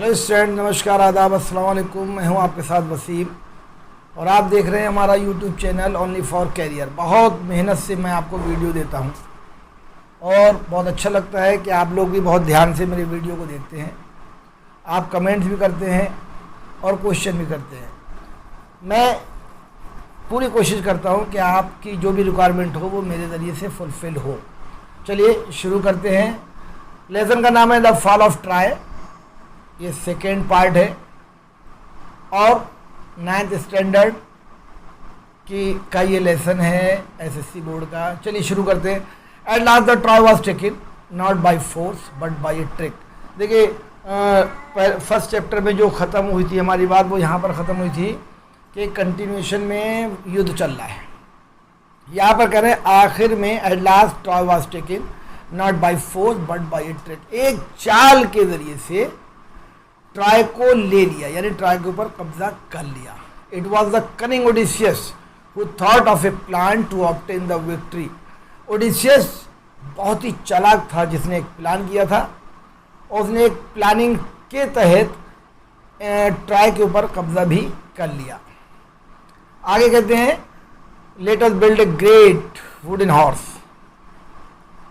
Hello student, नमस्कार, आदाब, अस्सलाम वालेकुम। मैं हूं आपके साथ वसीम और आप देख रहे हैं हमारा YouTube channel only for career. बहुत मेहनत से मैं आपको वीडियो देता हूं और बहुत अच्छा लगता है कि आप लोग भी बहुत ध्यान से मेरे वीडियो को देखते हैं। आप कमेंट्स भी करते हैं और क्वेश्चन भी करते हैं। मैं पूरी कोशिश करता हूं कि आपकी जो भी रिक्वायरमेंट हो वो मेरे ज़रिए से फुलफ़िल हो। चलिए शुरू करते हैं। लेसन का नाम है द फॉल ऑफ ट्राई। ये सेकेंड पार्ट है और 9th स्टैंडर्ड का ये लेसन है एसएससी बोर्ड का। चलिए शुरू करते हैं। At last the try was taken not by force but by a trick. देखिए फर्स्ट चैप्टर में जो ख़त्म हुई थी हमारी बात, वो यहाँ पर ख़त्म हुई थी कि कंटिन्यूएशन में युद्ध चल रहा है। यहाँ पर कह रहे हैं आखिर में at last try was taken not by force but by a trick. एक चाल के ज़रिए से ट्राई को ले लिया, यानी ट्राई के ऊपर कब्जा कर लिया। It was the cunning Odysseus who thought of a plan to obtain the victory. Odysseus बहुत ही चालाक था जिसने एक प्लान किया था और उसने एक प्लानिंग के तहत ट्राई के ऊपर कब्जा भी कर लिया। आगे कहते हैं let us build a great wooden horse.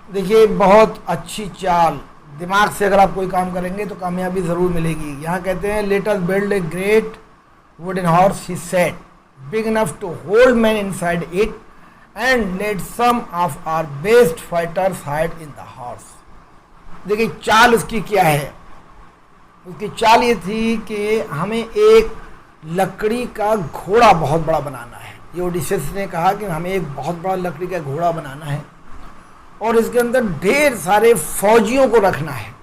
देखिए बहुत अच्छी चाल, दिमाग से अगर आप कोई काम करेंगे तो कामयाबी ज़रूर मिलेगी। यहाँ कहते हैं let us build a great wooden horse he said big enough to hold man inside it and let some of our best fighters hide in the horse. देखिए चाल उसकी क्या है। उसकी चाल ये थी कि हमें एक लकड़ी का घोड़ा बहुत बड़ा बनाना है। ये ओडिसियस ने कहा कि हमें एक बहुत बड़ा लकड़ी का घोड़ा बनाना है और इसके अंदर ढेर सारे फौजियों को रखना है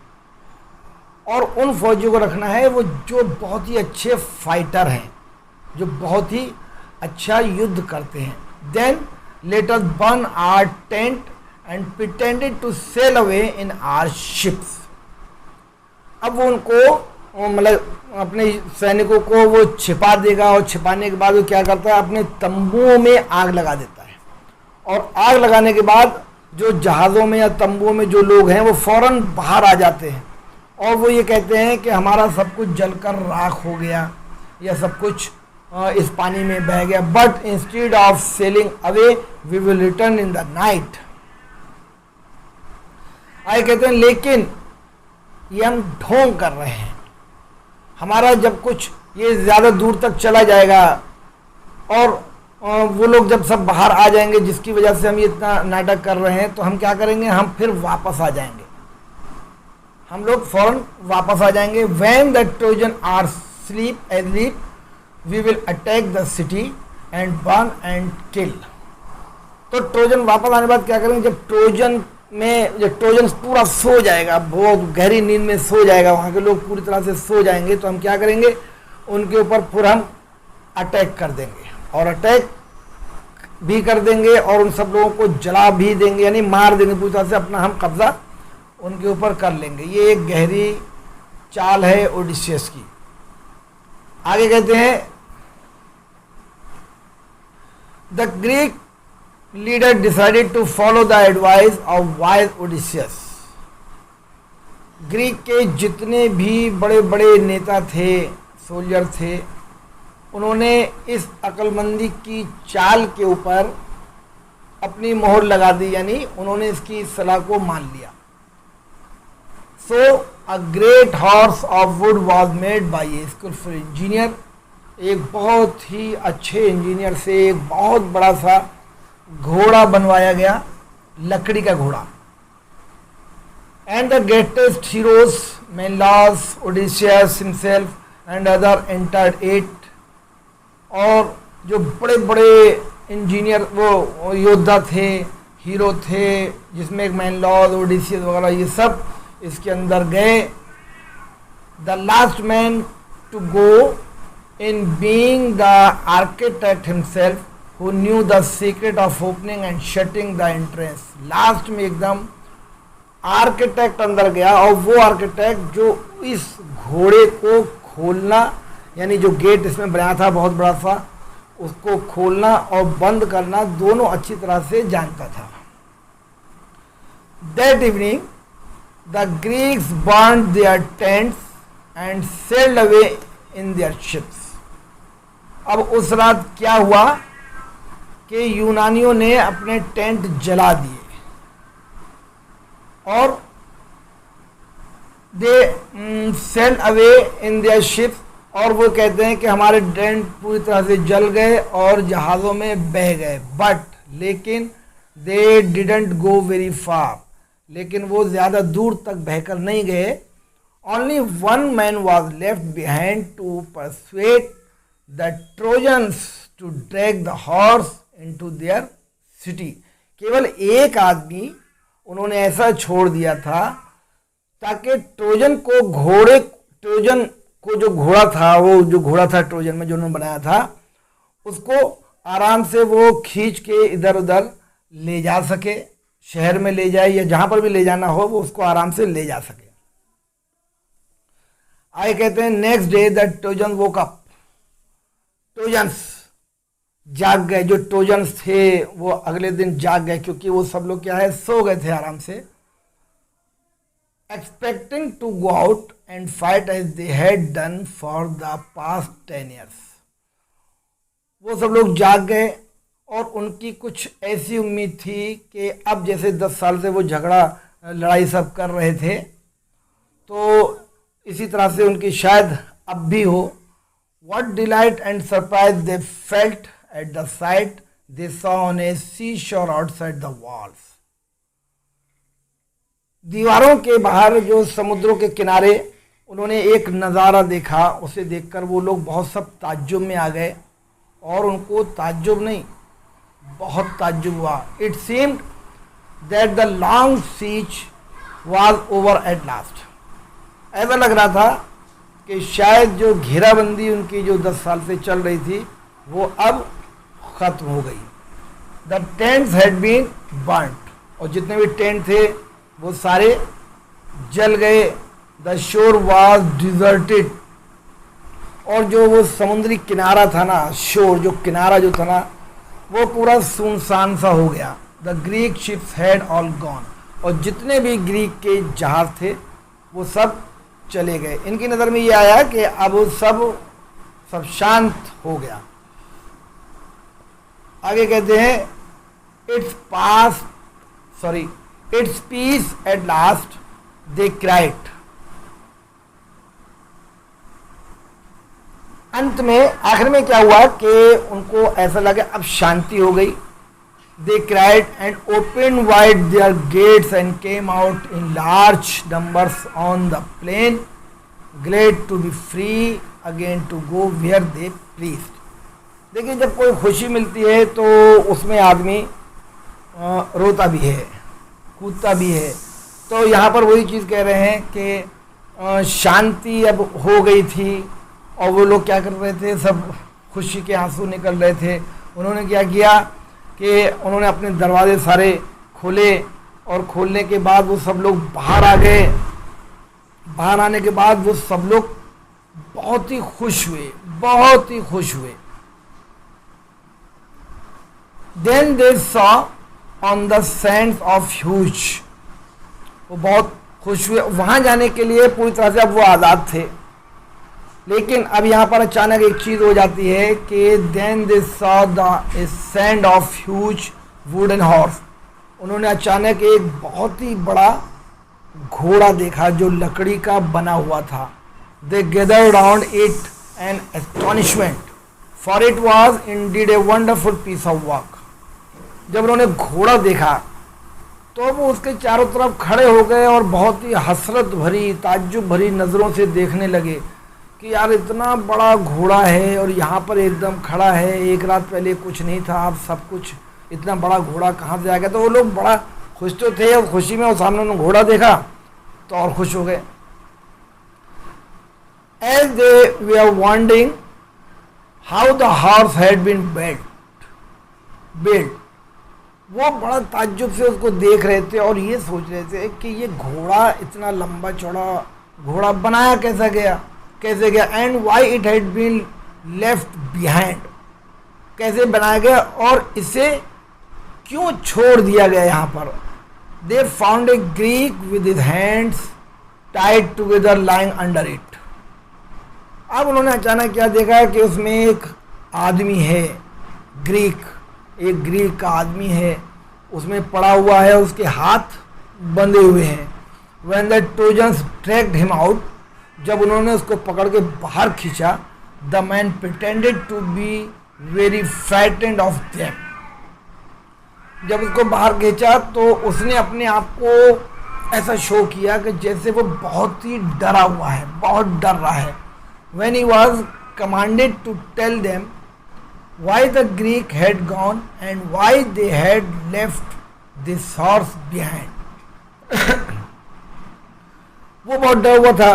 और उन फौजियों को रखना है वो जो बहुत ही अच्छे फाइटर हैं, जो बहुत ही अच्छा युद्ध करते हैं। Then let us burn our tent and pretended to sail away in our ships. अब वो उनको मतलब अपने सैनिकों को वो छिपा देगा और छिपाने के बाद वो क्या करता है, अपने तंबुओं में आग लगा देता है और आग लगाने के बाद जो जहाज़ों में या तंबुओं में जो लोग हैं वो फ़ौरन बाहर आ जाते हैं और वो ये कहते हैं कि हमारा सब कुछ जलकर राख हो गया या सब कुछ इस पानी में बह गया। But instead of sailing away we will return in the night. आगे कहते हैं लेकिन ये हम ढोंग कर रहे हैं, हमारा जब कुछ ये ज़्यादा दूर तक चला जाएगा और वो लोग जब सब बाहर आ जाएंगे जिसकी वजह से हम ये इतना नाटक कर रहे हैं, तो हम क्या करेंगे, हम फिर वापस आ जाएंगे, हम लोग फौरन वापस आ जाएंगे। When the Trojan are sleep asleep we will attack the city and burn and kill. तो ट्रोजन वापस आने के बाद क्या करेंगे, जब ट्रोजन पूरा सो जाएगा, बहुत गहरी नींद में सो जाएगा, वहाँ के लोग पूरी तरह से सो जाएंगे, तो हम क्या करेंगे, उनके ऊपर फिर हम अटैक कर देंगे और अटैक भी कर देंगे और उन सब लोगों को जला भी देंगे, यानी मार देंगे, पूरी तरह से अपना हम कब्जा उनके ऊपर कर लेंगे। ये एक गहरी चाल है ओडिसियस की। आगे कहते हैं the Greek leader decided to follow the advice of wise Odysseus. Greek के जितने भी बड़े बड़े नेता थे, सोल्जर थे, उन्होंने इस अक्लमंदी की चाल के ऊपर अपनी मोहर लगा दी, यानी उन्होंने इसकी सलाह को मान लिया। So a great horse of wood was made by a skilful engineer. एक बहुत ही अच्छे इंजीनियर से एक बहुत बड़ा सा घोड़ा बनवाया गया, लकड़ी का घोड़ा। And the greatest heroes Menelaus, Odysseus himself and other entered it. और जो बड़े बड़े इंजीनियर वो योद्धा थे, हीरो थे, जिसमें एक मेनलॉस, ओडिसियस वगैरह ये सब इसके अंदर गए। The last man to go in being the architect himself who knew the secret of opening and shutting the entrance. Last में एकदम आर्किटेक्ट अंदर गया और वो आर्किटेक्ट जो इस घोड़े को खोलना, यानी जो गेट इसमें बनाया था बहुत बड़ा सा, उसको खोलना और बंद करना दोनों अच्छी तरह से जानता था। That evening the Greeks burned their tents and sailed away in their ships. अब उस रात क्या हुआ कि यूनानियों ने अपने टेंट जला दिए और they sailed away in their ships, और वो कहते हैं कि हमारे टेंट पूरी तरह से जल गए और जहाज़ों में बह गए। बट लेकिन they didn't go very far, लेकिन वो ज़्यादा दूर तक बहकर नहीं गए। Only one man was left behind to persuade the Trojans to drag the horse into their city. केवल एक आदमी उन्होंने ऐसा छोड़ दिया था ताकि ट्रोजन को जो घोड़ा था, वो जो घोड़ा था ट्रोजन में जो उन्होंने बनाया था, उसको आराम से वो खींच के इधर उधर ले जा सके, शहर में ले जाए या जहां पर भी ले जाना हो वो उसको आराम से ले जा सके। आगे कहते हैं next day the Trojan woke up, trojans जाग गए। जो ट्रोजन्स थे वो अगले दिन जाग गए, क्योंकि वो सब लोग क्या है, सो गए थे आराम से। Expecting to go out and fight as they had done for the past 10 years। वो सब लोग जाग गए और उनकी कुछ ऐसी उम्मीद थी कि अब जैसे 10 साल से वो झगड़ा लड़ाई सब कर रहे थे, तो इसी तरह से उनकी शायद अब भी हो। What delight and surprise they felt at the sight they saw on a seashore outside the walls। दीवारों के बाहर जो समुद्रों के किनारे उन्होंने एक नज़ारा देखा, उसे देखकर वो लोग बहुत सब ताज्जुब में आ गए, और उनको ताज्जुब नहीं बहुत ताज्जुब हुआ। It seemed that the long siege was over at last. ऐसा लग रहा था कि शायद जो घेराबंदी उनकी जो 10 साल से चल रही थी वो अब ख़त्म हो गई। The tents had been burnt, और जितने भी टेंट थे वो सारे जल गए। द शोर वाज डिजर्टेड, और जो वो समुद्री किनारा था ना, शोर जो किनारा जो था ना, वो पूरा सुनसान सा हो गया। The Greek ships had all gone, और जितने भी ग्रीक के जहाज थे वो सब चले गए। इनकी नज़र में ये आया कि अब सब शांत हो गया। आगे कहते हैं it's peace at last they cried. अंत में आखिर में क्या हुआ कि उनको ऐसा लगा अब शांति हो गई। They cried and open wide their gates and came out in large numbers on the plain, glad to be free again to go where they pleased. देखिए, जब कोई खुशी मिलती है तो उसमें आदमी रोता भी है, कूदता भी है। तो यहाँ पर वही चीज़ कह रहे हैं कि शांति अब हो गई थी, और वो लोग क्या कर रहे थे, सब खुशी के आंसू निकल रहे थे। उन्होंने क्या किया कि उन्होंने अपने दरवाजे सारे खोले, और खोलने के बाद वो सब लोग बाहर आ गए। बाहर आने के बाद वो सब लोग बहुत ही खुश हुए। Then they saw on the sands of Huge, वो बहुत खुश हुए। वहां जाने के लिए पूरी तरह से अब वो आज़ाद थे। लेकिन अब यहाँ पर अचानक एक चीज़ हो जाती है कि then they saw the sand of huge wooden horse, उन्होंने अचानक एक बहुत ही बड़ा घोड़ा देखा जो लकड़ी का बना हुआ था। They gathered around it in astonishment, for it was indeed a wonderful piece of work। जब उन्होंने घोड़ा देखा तो वो उसके चारों तरफ खड़े हो गए और बहुत ही हसरत भरी, ताज्जुब भरी नज़रों से देखने लगे कि यार इतना बड़ा घोड़ा है और यहाँ पर एकदम खड़ा है। एक रात पहले कुछ नहीं था, अब सब कुछ, इतना बड़ा घोड़ा कहाँ से आ गया। तो वो लोग बड़ा खुश तो थे, और खुशी में वो सामने उन्होंने घोड़ा देखा तो और खुश हो गए। As they were wondering how the horse had been built, वो बड़ा ताज्जुब से उसको देख रहे थे और ये सोच रहे थे कि ये घोड़ा इतना लंबा चौड़ा घोड़ा बनाया कैसे गया, and why it had been left behind, कैसे बनाया गया और इसे क्यों छोड़ दिया गया यहाँ पर। They found a Greek with his hands Tide together lying under it, अब उन्होंने अचानक क्या देखा कि उसमें एक आदमी है, एक ग्रीक का आदमी है, उसमें पड़ा हुआ है, उसके हाथ बंधे हुए हैं। When the Trojans dragged him out, जब उन्होंने उसको पकड़ के बाहर खींचा, the man pretended to be very frightened of them. जब उसको बाहर खींचा तो उसने अपने आप को ऐसा शो किया कि जैसे वो बहुत ही डरा हुआ है, बहुत डर रहा है। When he was commanded to tell them why the Greek had gone and why they had left this horse behind. वो बहुत डरा हुआ था,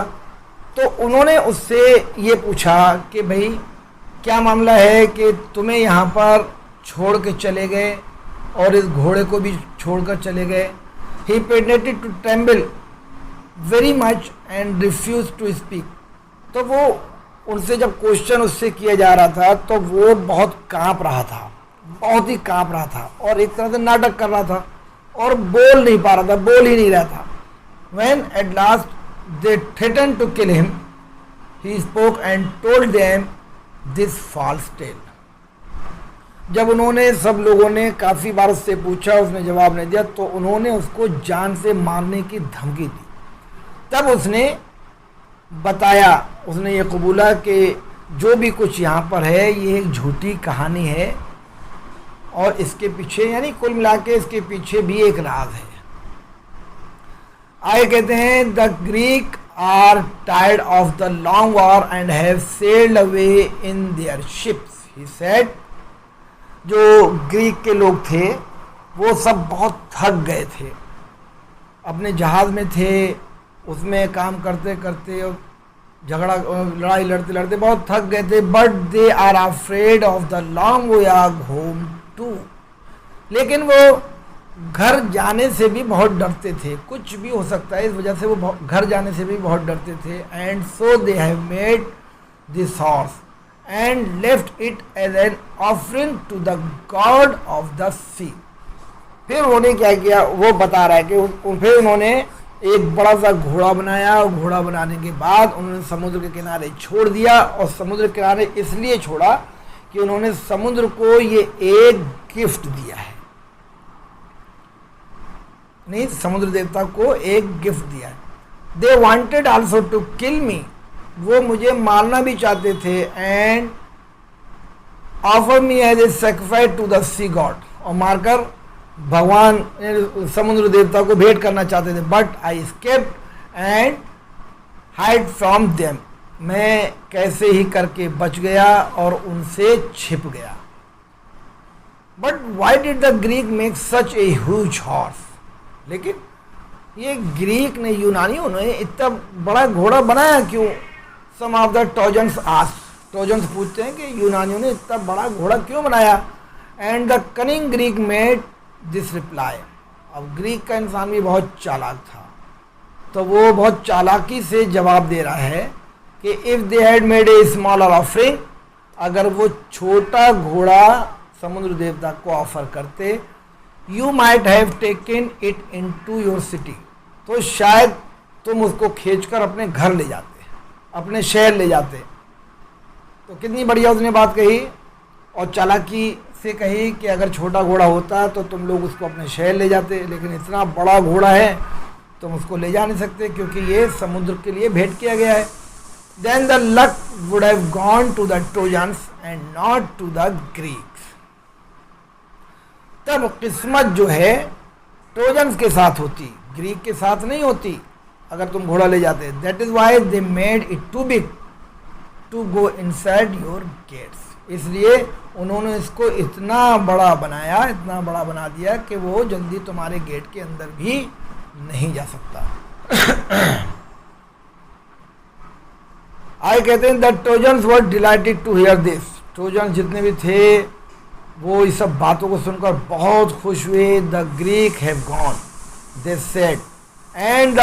तो उन्होंने उससे ये पूछा कि भाई क्या मामला है कि तुम्हें यहाँ पर छोड़ के चले गए और इस घोड़े को भी छोड़कर चले गए। He pretended to tremble very much and refused to speak. तो वो उनसे जब क्वेश्चन उससे किया जा रहा था तो वो बहुत कांप रहा था, बहुत ही कांप रहा था और एक तरह से नाटक कर रहा था और बोल नहीं पा रहा था, बोल ही नहीं रहा था। When at last they threatened to kill him, he spoke and told them this false tale. जब उन्होंने सब लोगों ने काफ़ी बार उससे पूछा, उसने जवाब नहीं दिया, तो उन्होंने उसको जान से मारने की धमकी दी। तब उसने बताया, उसने ये कबूला कि जो भी कुछ यहाँ पर है ये एक झूठी कहानी है और इसके पीछे, यानी कुल मिला के इसके पीछे भी एक राज है। आगे कहते हैं, the Greek are tired of the long war and have sailed away in their ships, he said. जो ग्रीक के लोग थे वो सब बहुत थक गए थे, अपने जहाज़ में थे, उसमें काम करते करते और लड़ाई लड़ते लड़ते बहुत थक गए थे। But they are afraid of the long voyage home too, लेकिन वो घर जाने से भी बहुत डरते थे, कुछ भी हो सकता है इस वजह से वो घर जाने से भी बहुत डरते थे। And so they have made this horse and left it as an offering to the god of the sea. फिर उन्होंने क्या किया, वो बता रहा है कि फिर उन्होंने एक बड़ा सा घोड़ा बनाया और घोड़ा बनाने के बाद उन्होंने समुद्र के किनारे छोड़ दिया। और समुद्र के किनारे इसलिए छोड़ा कि उन्होंने समुद्र को ये एक गिफ्ट दिया है, नहीं, समुद्र देवता को एक गिफ्ट दिया है। They wanted also to kill me, वो मुझे मारना भी चाहते थे। And offer me as a sacrifice to the sea god, और मारकर भगवान समुद्र देवता को भेंट करना चाहते थे। But I escaped and hide from them, मैं कैसे ही करके बच गया और उनसे छिप गया। But why did the Greek make such a huge horse, लेकिन ये ग्रीक ने, यूनानियों ने इतना बड़ा घोड़ा बनाया क्यों? Some of the Trojans asked, Trojans पूछते हैं कि यूनानियों ने इतना बड़ा घोड़ा क्यों बनाया? And the cunning Greek made this reply, अब ग्रीक का इंसान भी बहुत चालाक था, तो वो बहुत चालाकी से जवाब दे रहा है कि if they had made a smaller offering, अगर वो छोटा घोड़ा समुद्र देवता को ऑफर करते, you might have taken it into your city, तो शायद तुम उसको खींचकर अपने घर ले जाते, अपने शहर ले जाते। तो कितनी बढ़िया उसने बात कही और चालाकी से कही कि अगर छोटा घोड़ा होता तो तुम लोग उसको अपने शहर ले जाते, लेकिन इतना बड़ा घोड़ा है तुम उसको ले जा नहीं सकते क्योंकि ये समुद्र के लिए भेंट किया गया है। Then the luck would have gone to the Trojans and not to the Greeks, तब किस्मत जो है ट्रोजन्स के साथ होती, ग्रीक के साथ नहीं होती अगर तुम घोड़ा ले जाते। That is why they made it too big to go inside your gates, इसलिए उन्होंने इसको इतना बड़ा बनाया, इतना बड़ा बना दिया कि वो जल्दी तुम्हारे गेट के अंदर भी नहीं जा सकता। आगे कहते हैं the Trojans were delighted to hear this, Trojan जितने भी थे वो इस सब बातों को सुनकर बहुत खुश हुए। The Greek have gone, they said, and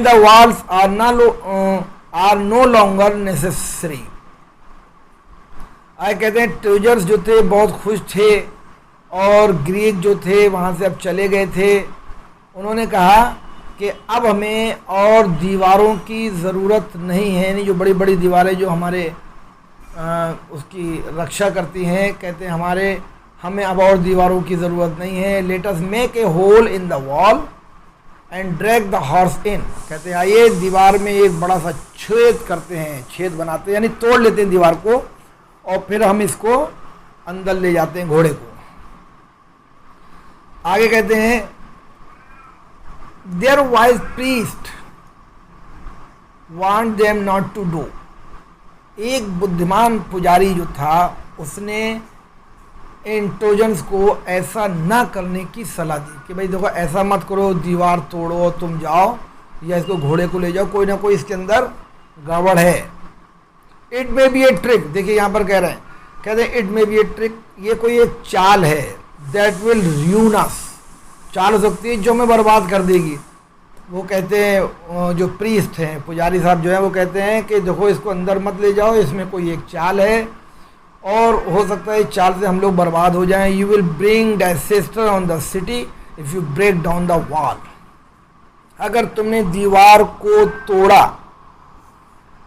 the walls are no longer necessary. आगे कहते हैं ट्रोजन्स जो थे बहुत खुश थे और ग्रीक जो थे वहाँ से अब चले गए थे। उन्होंने कहा कि कि अब हमें और दीवारों की ज़रूरत नहीं है, यानी जो बड़ी बड़ी दीवारें जो हमारे उसकी रक्षा करती हैं, कहते हैं हमें अब और दीवारों की ज़रूरत नहीं है। Let us make a hole in the wall and drag the horse in, कहते हैं आइए दीवार में एक बड़ा सा छेद करते हैं, छेद बनाते हैं, यानी तोड़ लेते हैं दीवार को और फिर हम इसको अंदर ले जाते हैं घोड़े को। आगे कहते हैं their wise priest want them not to do, एक बुद्धिमान पुजारी जो था उसने इन ट्रोजन्स को ऐसा ना करने की सलाह दी कि भाई देखो ऐसा मत करो, दीवार तोड़ो तुम जाओ या इसको घोड़े को ले जाओ, कोई ना कोई इसके अंदर गड़बड़ है। It may be a trick, देखिए यहाँ पर कह रहे हैं, कहते हैं it may be a trick, ये कोई एक चाल है, दैट विल ruin us, चाल हो सकती है जो हमें बर्बाद कर देगी। वो कहते हैं जो प्रीस्ट हैं, पुजारी साहब जो हैं, वो कहते हैं कि देखो इसको अंदर मत ले जाओ, इसमें कोई एक चाल है और हो सकता है इस चाल से हम लोग बर्बाद हो जाएं। You will bring disaster on the city if you break down the wall, अगर तुमने दीवार को तोड़ा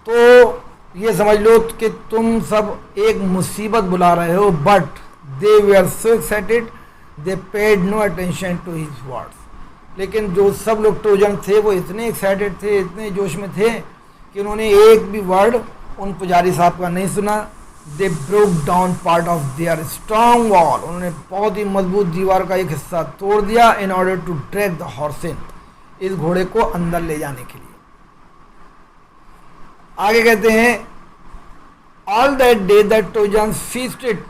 तो ये समझ लो कि तुम सब एक मुसीबत बुला रहे हो। But they were so excited they paid no attention to his words, लेकिन जो सब लोग ट्रोजन थे वो इतने एक्साइटेड थे, इतने जोश में थे कि उन्होंने एक भी वर्ड उन पुजारी साहब का नहीं सुना। They broke down part of their strong wall, उन्होंने बहुत ही मजबूत दीवार का एक हिस्सा तोड़ दिया in order to drag the horse in, इस घोड़े को अंदर ले जाने के लिए। आगे कहते हैं all that day the Trojans feasted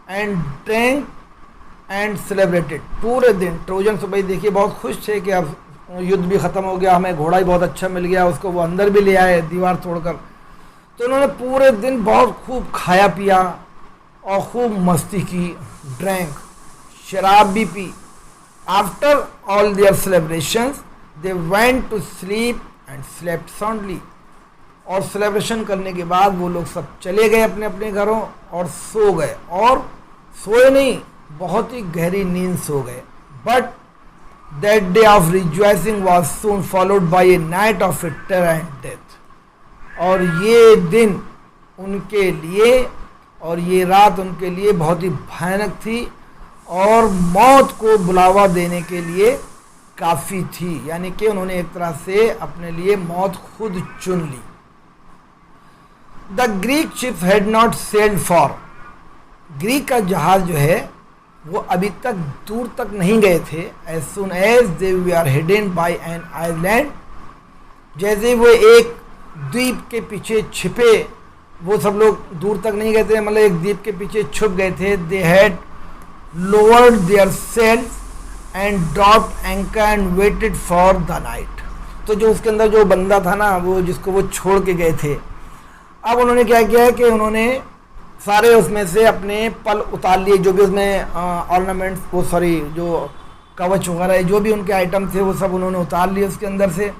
and drank and celebrated, पूरे दिन ट्रोजन तो भाई देखिए बहुत खुश थे कि अब युद्ध भी ख़त्म हो गया, हमें घोड़ा ही बहुत अच्छा मिल गया, उसको वो अंदर भी ले आए दीवार तोड़कर। तो उन्होंने पूरे दिन बहुत खूब खाया पिया और खूब मस्ती की, ड्रैंक, शराब भी पी। After all their celebrations they went to sleep and slept soundly, और सेलिब्रेशन करने के बाद वो लोग सब चले गए अपने अपने घरों और सो गए, और सोए नहीं, बहुत ही गहरी नींद सो गए। But that day of rejoicing was soon followed by A night of terror and death, और ये दिन उनके लिए और ये रात उनके लिए बहुत ही भयानक थी और मौत को बुलावा देने के लिए काफ़ी थी, यानी कि उन्होंने एक तरह से अपने लिए मौत खुद चुन ली। The Greek ships had not sailed far, Greek का जहाज जो है वो अभी तक दूर तक नहीं गए थे। As soon as they we are hidden by an island, जैसे वो एक द्वीप के पीछे छिपे, वो सब लोग दूर तक नहीं गए थे, मतलब एक द्वीप के पीछे छुप गए थे। They had lowered their sails and dropped anchor and waited for the night, तो जो उसके अंदर जो बंदा था ना, वो जिसको वो छोड़ के गए थे, अब उन्होंने क्या किया है कि उन्होंने सारे उसमें से अपने पल उतार लिए, जो भी उसमें ऑर्नामेंट्स, वो सॉरी जो कवच वगैरह जो भी उनके आइटम थे वो सब उन्होंने उतार लिए उसके अंदर से,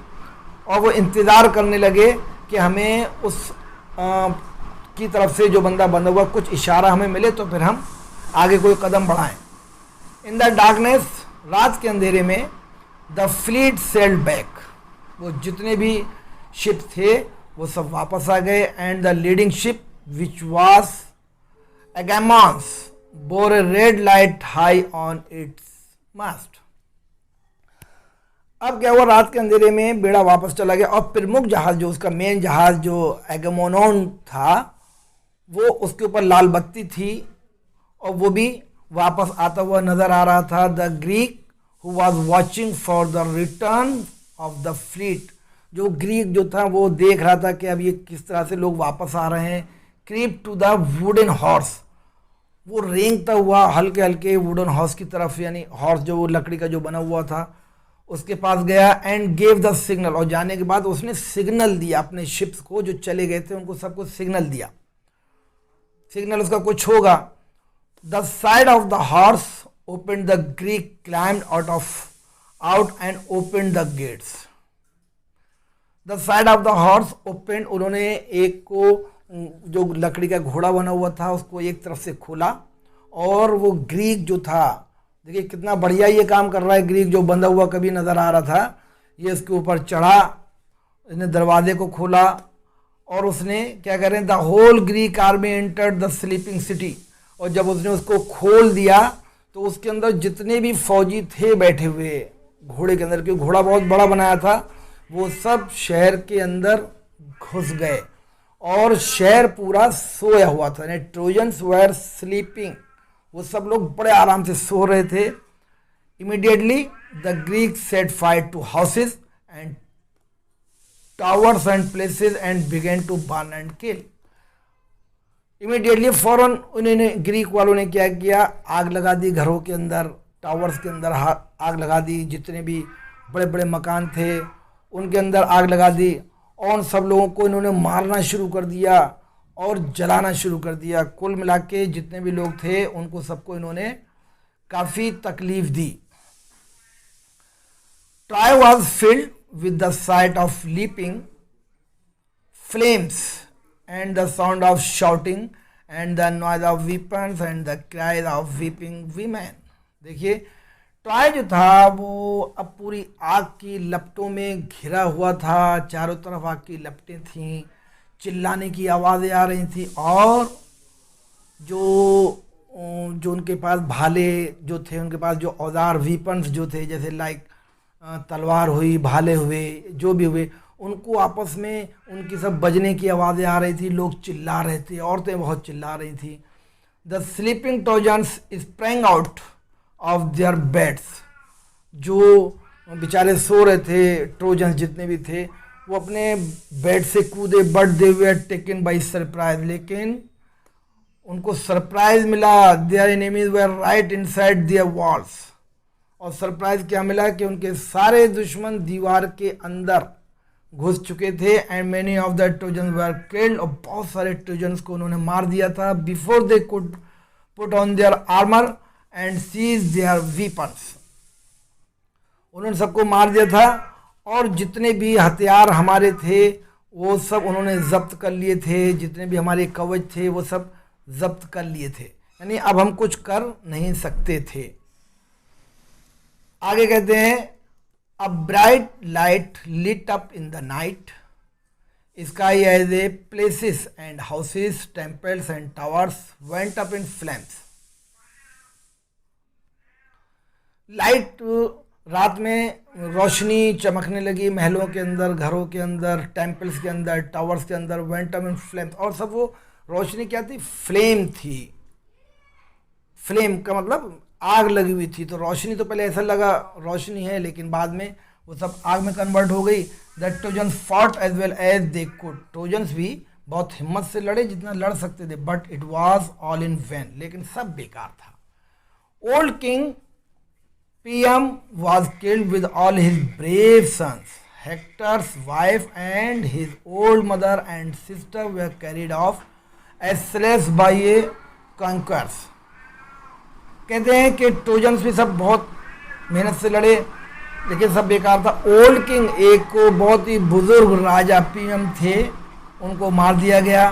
और वो इंतज़ार करने लगे कि हमें उस की तरफ से जो बंदा बंधा हुआ कुछ इशारा हमें मिले तो फिर हम आगे कोई कदम बढ़ाएं। इन द डार्कनेस, रात के अंधेरे में, द फ्लीट सेल्ड बैक, वो जितने भी शिप थे वो सब वापस आ गए। And the leading ship which was Agamemnon's bore a red light high on its mast. अब क्या हुआ, रात के अंधेरे में बेड़ा वापस चला गया और प्रमुख जहाज जो उसका मेन जहाज जो एगेमोनॉन था, वो उसके ऊपर लाल बत्ती थी और वो भी वापस आता हुआ नजर आ रहा था। The Greek who was watching for the return of the fleet, जो ग्रीक जो था वो देख रहा था कि अब ये किस तरह से लोग वापस आ रहे हैं। Creep to the wooden horse, वो रेंगता हुआ हल्के हल्के वुडन हॉर्स की तरफ, यानी हॉर्स जो वो लकड़ी का जो बना हुआ था उसके पास गया। एंड गेव द सिग्नल, और जाने के बाद उसने सिग्नल दिया अपने शिप्स को, जो चले गए थे उनको सबको सिग्नल दिया। सिग्नल उसका कुछ होगा। The side of the horse open, the Greek climbed out and open the gates. The side of the horse open, उन्होंने एक को जो लकड़ी का घोड़ा बना हुआ था उसको एक तरफ से खोला, और वो ग्रीक जो था, देखिए कितना बढ़िया ये काम कर रहा है ग्रीक, जो बंधा हुआ कभी नजर आ रहा था, ये उसके ऊपर चढ़ा, इसने दरवाजे को खोला और उसने क्या करें, the whole Greek army entered the sleeping city. और जब उसने उसको खोल दिया तो उसके अंदर जितने भी फौजी थे बैठे हुए घोड़े के अंदर, क्योंकि घोड़ा बहुत बड़ा बनाया था, वो सब शहर के अंदर घुस गए और शहर पूरा सोया हुआ था। यानी ट्रोजन्स वर स्लीपिंग, वो सब लोग बड़े आराम से सो रहे थे। Immediately the Greek set fire to houses and towers and places and began to burn and kill. Immediately फौरन उन्होंने, ग्रीक वालों ने क्या किया, आग लगा दी घरों के अंदर, टावर्स के अंदर आग लगा दी, जितने भी बड़े बड़े मकान थे उनके अंदर आग लगा दी और सब लोगों को इन्होंने मारना शुरू कर दिया और जलाना शुरू कर दिया। कुल मिला के जितने भी लोग थे उनको सबको इन्होंने काफ़ी तकलीफ दी। Troy was filled with the sight of leaping flames and the sound of shouting and the noise of weapons and the cries of weeping women। देखिए ट्रॉय जो था वो अब पूरी आग की लपटों में घिरा हुआ था, चारों तरफ आग की लपटें थीं, चिल्लाने की आवाज़ें आ रही थी और जो उनके पास भाले जो थे, उनके पास जो औजार वीपन्स जो थे, जैसे लाइक तलवार हुई, भाले हुए, जो भी हुए, उनको आपस में उनकी सब बजने की आवाज़ें आ रही थी, लोग चिल्ला रहे थे, औरतें बहुत चिल्ला रही थी। The sleeping trojans sprang out of their beds, जो बेचारे सो रहे थे, ट्रोजन्स जितने भी थे, वो अपने बेड से कूदे, but they were taken by surprise, लेकिन उनको सरप्राइज मिला। Their enemies were right inside their walls, और सरप्राइज क्या मिला कि उनके सारे दुश्मन दीवार के अंदर घुस चुके थे। And many of the Trojans were killed, और बहुत सारे ट्रोजन्स को उन्होंने मार दिया था। Before they could put on their armour and seize their weapons, उन्होंने सबको मार दिया था और जितने भी हथियार हमारे थे वो सब उन्होंने जब्त कर लिए थे, जितने भी हमारे कवच थे वो सब जब्त कर लिए थे, यानी अब हम कुछ कर नहीं सकते थे। आगे कहते हैं, a bright light lit up in the night sky as a palaces and houses temples and towers went up in flames. Light, रात में रोशनी चमकने लगी महलों के अंदर, घरों के अंदर, टेम्पल्स के अंदर, टावर्स के अंदर, वेंट अप इन फ्लेम्स, और सब वो रोशनी क्या थी, फ्लेम थी। फ्लेम का मतलब आग लगी हुई थी, तो रोशनी तो पहले ऐसा लगा रोशनी है, लेकिन बाद में वो सब आग में कन्वर्ट हो गई। The Trojans fought as well as they could, Trojans भी बहुत हिम्मत से लड़े जितना लड़ सकते थे, but it was all in vain, लेकिन सब बेकार था। Old king Priam was killed with all his brave sons, Hector's wife and his old mother and sister were carried off as slaves by a conquerors. कहते हैं कि trojans भी सब बहुत मेहनत से लड़े, लेकिन सब बेकार था। ओल्ड किंग, एक बहुत ही बुजुर्ग राजा पीएम थे, उनको मार दिया गया।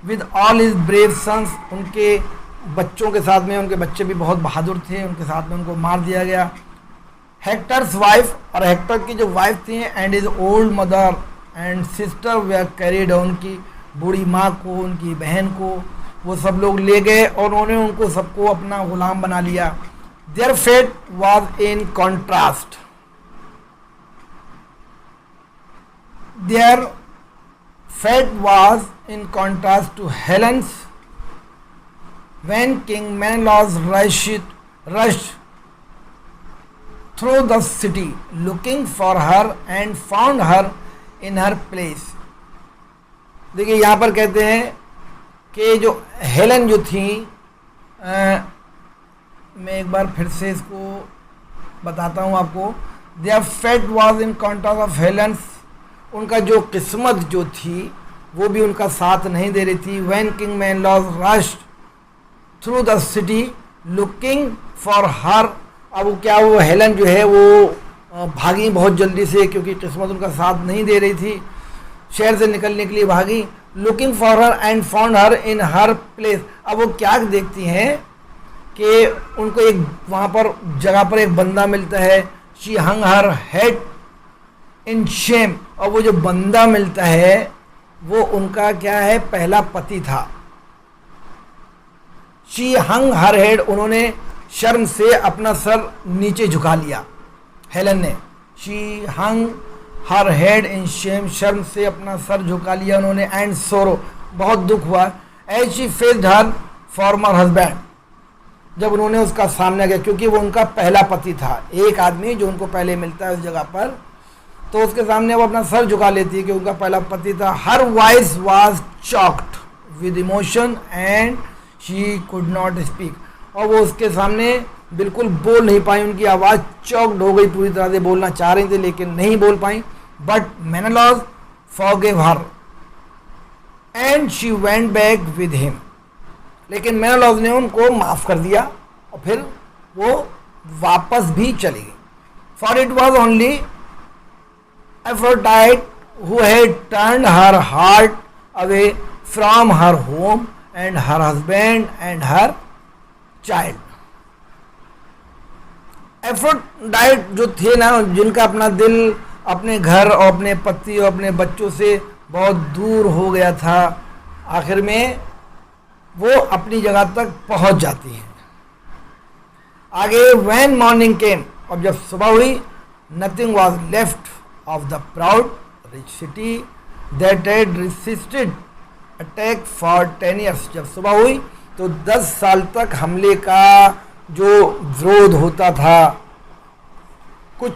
With all his brave sons, उनके बच्चों के साथ में, उनके बच्चे भी बहुत बहादुर थे, उनके साथ में उनको मार दिया गया। हेक्टर्स वाइफ, और हेक्टर की जो वाइफ थी, and his old mother and sister way carried, उनकी बूढ़ी माँ को, उनकी बहन को वो सब लोग ले गए और उन्होंने उनको सबको अपना गुलाम बना लिया। Their fate was in contrast, their fate was in contrast to Helen's when King Menelaus rushed through the city looking for her and found her in her place। देखिए यहाँ पर कहते हैं कि जो हेलन जो थी, मैं एक बार फिर से इसको बताता हूँ आपको। Their fate was in contrast of Helen's, उनका जो किस्मत जो थी वो भी उनका साथ नहीं दे रही थी। When King Menelaus rushed through the city looking for her, अब क्या वो हेलन जो है वो भागी बहुत जल्दी से, क्योंकि किस्मत उनका साथ नहीं दे रही थी, शहर से निकलने के लिए भागी। Looking for her and found her in her place, अब वो क्या देखती हैं कि उनको एक वहाँ पर जगह पर एक बंदा मिलता है। She hung her head in Shem, और वो जो बंदा मिलता है वो उनका क्या है, पहला पति था। शी हंग हर हेड, उन्होंने शर्म से अपना सर नीचे झुका लिया, हेलन ने। She hung her head in Shem, शर्म से अपना सर झुका लिया उन्होंने। एंड सोरो, बहुत दुख हुआ। As she faced her former husband, जब उन्होंने उसका सामना किया, क्योंकि वो उनका पहला पति था, एक आदमी जो उनको पहले मिलता है उस जगह पर, तो उसके सामने वो अपना सर झुका लेती है कि उनका पहला पति था। Her voice was choked with emotion and she could not speak, और वो उसके सामने बिल्कुल बोल नहीं पाई, उनकी आवाज़ चॉक्ड हो गई, पूरी तरह से बोलना चाह रही थी लेकिन नहीं बोल पाई। But Menelaus forgave her and she went back with him, लेकिन मेनेलॉज ने उनको माफ़ कर दिया और फिर वो वापस भी चली गई। For it was only Aphrodite who had turned her heart away from her home and her husband and her child. Aphrodite जो थे ना, जिनका अपना दिल अपने घर और अपने पति और अपने बच्चों से बहुत दूर हो गया था, आखिर में वो अपनी जगह तक पहुंच जाती हैं। आगे when morning came, अब जब सुबह हुई, nothing was left of the proud rich city that had resisted attack for 10 years. जब सुबह हुई तो 10 साल तक हमले का जो विरोध होता था, कुछ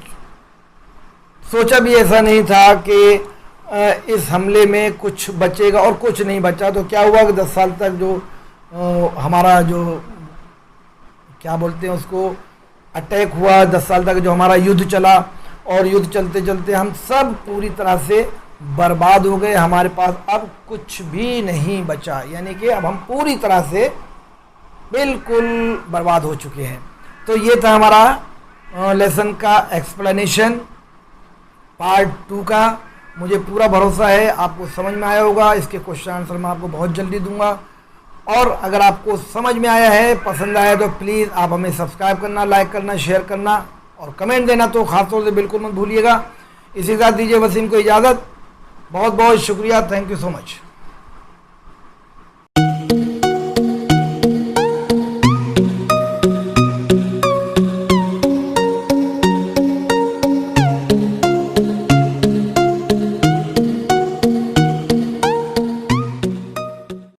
सोचा भी ऐसा नहीं था कि इस हमले में कुछ बचेगा, और कुछ नहीं बचा। तो क्या हुआ कि 10 साल तक जो हमारा जो क्या बोलते हैं उसको, अटैक हुआ, 10 साल तक जो हमारा युद्ध चला, और युद्ध चलते चलते हम सब पूरी तरह से बर्बाद हो गए, हमारे पास अब कुछ भी नहीं बचा, यानी कि अब हम पूरी तरह से बिल्कुल बर्बाद हो चुके हैं। तो ये था हमारा लेसन का एक्सप्लेनेशन पार्ट 2 का। मुझे पूरा भरोसा है आपको समझ में आया होगा। इसके क्वेश्चन आंसर मैं आपको बहुत जल्दी दूंगा, और अगर आपको समझ में आया है, पसंद आया, तो प्लीज़ आप हमें सब्सक्राइब करना, लाइक करना, शेयर करना और कमेंट देना तो खासतौर से बिल्कुल मत भूलिएगा। इसी के साथ दीजिए वसीम को इजाज़त। बहुत बहुत शुक्रिया, थैंक यू सो मच।